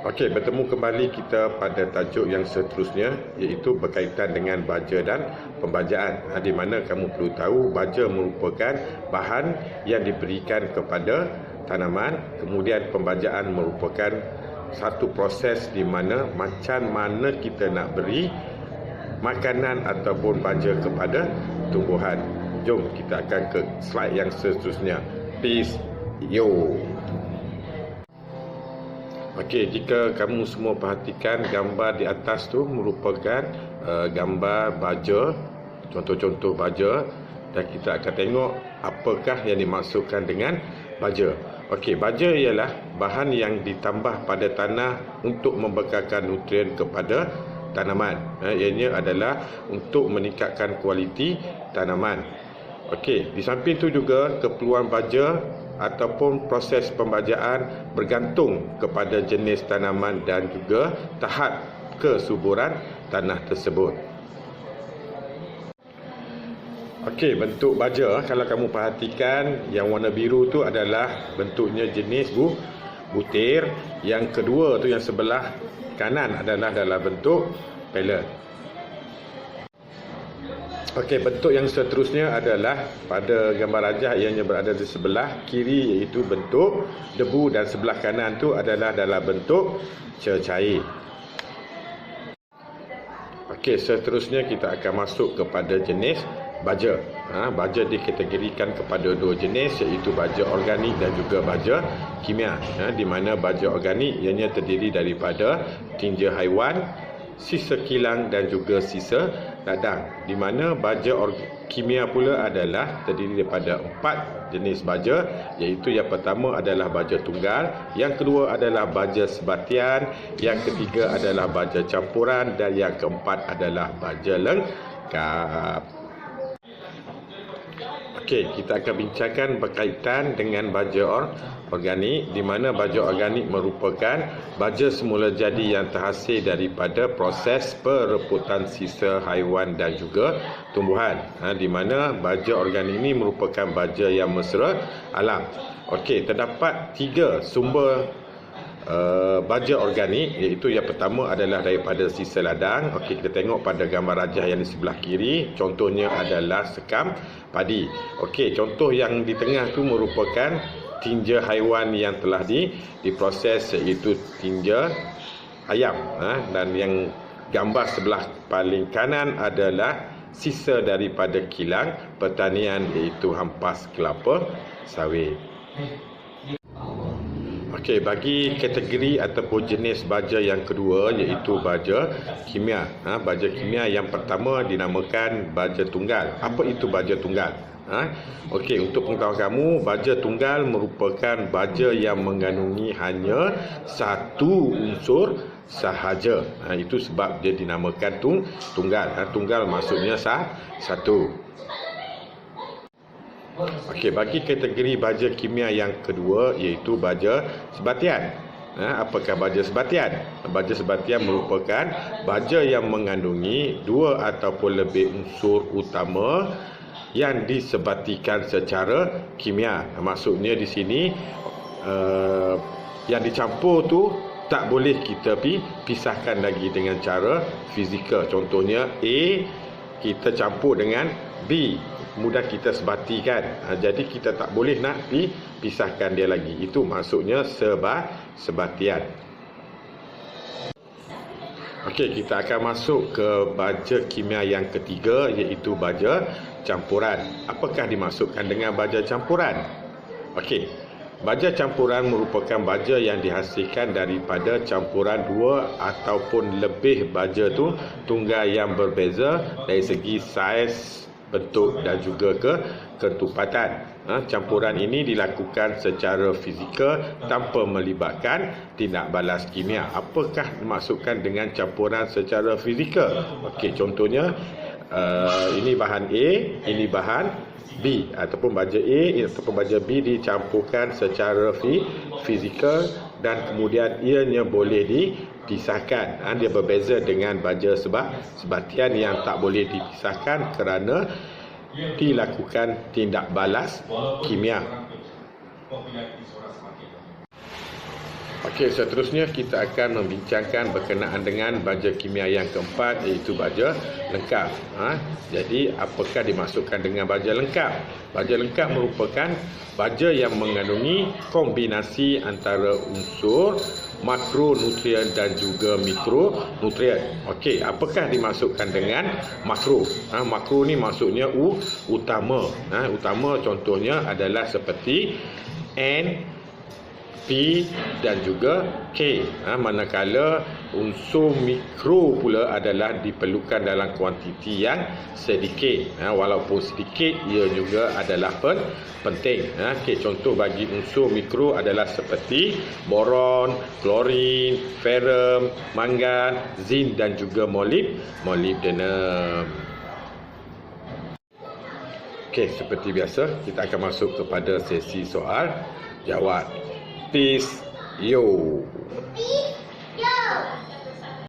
Okey, bertemu kembali kita pada tajuk yang seterusnya, iaitu berkaitan dengan baja dan pembajaan. Di mana kamu perlu tahu baja merupakan bahan yang diberikan kepada tanaman, kemudian pembajaan merupakan satu proses di mana macam mana kita nak beri makanan ataupun baja kepada tumbuhan. Jom kita akan ke slide yang seterusnya. Peace. Yo. Okey, jika kamu semua perhatikan gambar di atas tu merupakan gambar baja, contoh-contoh baja, dan kita akan tengok apakah yang dimaksudkan dengan baja. Okey, baja ialah bahan yang ditambah pada tanah untuk membekalkan nutrien kepada tanaman. Ianya adalah untuk meningkatkan kualiti tanaman. Okey, di samping tu juga keperluan baja ataupun proses pembajaan bergantung kepada jenis tanaman dan juga tahap kesuburan tanah tersebut. Okey, bentuk baja kalau kamu perhatikan yang warna biru tu adalah bentuknya jenis butir. Yang kedua tu yang sebelah kanan adalah dalam bentuk pellet. Okey, bentuk yang seterusnya adalah pada gambar rajah ianya berada di sebelah kiri, iaitu bentuk debu, dan sebelah kanan tu adalah dalam bentuk cecair. Okey, seterusnya kita akan masuk kepada jenis baja. Baja dikategorikan kepada dua jenis, iaitu baja organik dan juga baja kimia. Di mana baja organik ianya terdiri daripada tinja haiwan, sisa kilang dan juga sisa ladang. Di mana baja kimia pula adalah terdiri daripada 4 jenis baja, iaitu yang pertama adalah baja tunggal, yang kedua adalah baja sebatian, yang ketiga adalah baja campuran, dan yang keempat adalah baja lengkap. Okey, kita akan bincangkan berkaitan dengan baja organik, di mana baja organik merupakan baja semula jadi yang terhasil daripada proses perebutan sisa haiwan dan juga tumbuhan. Di mana baja organik ini merupakan baja yang mesra alam. Okey, terdapat 3 sumber baja organik, iaitu yang pertama adalah daripada sisa ladang. Okey, kita tengok pada gambar rajah yang di sebelah kiri, contohnya adalah sekam padi. Okey, contoh yang di tengah tu merupakan tinja haiwan yang telah diproses, iaitu tinja ayam. Dan yang gambar sebelah paling kanan adalah sisa daripada kilang pertanian, iaitu hampas kelapa sawit. Okey, bagi kategori ataupun jenis baja yang kedua, iaitu baja kimia. Baja kimia yang pertama dinamakan baja tunggal. Apa itu baja tunggal? Okey, untuk pengetahuan kamu, baja tunggal merupakan baja yang mengandungi hanya satu unsur sahaja. Itu sebab dia dinamakan tunggal. Tunggal maksudnya satu. Okey, bagi kategori baja kimia yang kedua, iaitu baja sebatian. Apakah baja sebatian? Baja sebatian merupakan baja yang mengandungi 2 ataupun lebih unsur utama yang disebatikan secara kimia. Maksudnya di sini yang dicampur tu tak boleh kita pisahkan lagi dengan cara fizikal. Contohnya A kita campur dengan B, mudah kita sebatikan. Jadi kita tak boleh nak pisahkan dia lagi. Itu maksudnya sebatian. Okey, kita akan masuk ke baja kimia yang ketiga, iaitu baja campuran. Apakah dimaksudkan dengan baja campuran? Okey, baja campuran merupakan baja yang dihasilkan daripada campuran 2 ataupun lebih baja tunggal yang berbeza dari segi saiz, bentuk dan juga ketupatan. Campuran ini dilakukan secara fizikal tanpa melibatkan tindak balas kimia. Apakah dimaksudkan dengan campuran secara fizikal? Okey, contohnya ini bahan A, ini bahan B, ataupun baja A ataupun baja B dicampurkan secara fizikal dan kemudian ianya boleh dipisahkan. Dia berbeza dengan baja sebatian yang tak boleh dipisahkan kerana dilakukan tindak balas kimia. Okey, seterusnya kita akan membincangkan berkenaan dengan baja kimia yang keempat, iaitu baja lengkap. Jadi, apakah dimaksudkan dengan baja lengkap? Baja lengkap merupakan baja yang mengandungi kombinasi antara unsur makronutrien dan juga mikronutrien. Okey, apakah dimaksudkan dengan makro? Makro ni maksudnya utama. Utama contohnya adalah seperti N, P dan juga K. Manakala unsur mikro pula adalah diperlukan dalam kuantiti yang sedikit. Walaupun sedikit, ia juga adalah penting. Contoh bagi unsur mikro adalah seperti boron, klorin, ferrum, mangan, zinc dan juga molybdenum. Okey, seperti biasa, kita akan masuk kepada sesi soal jawab. Peace, yo.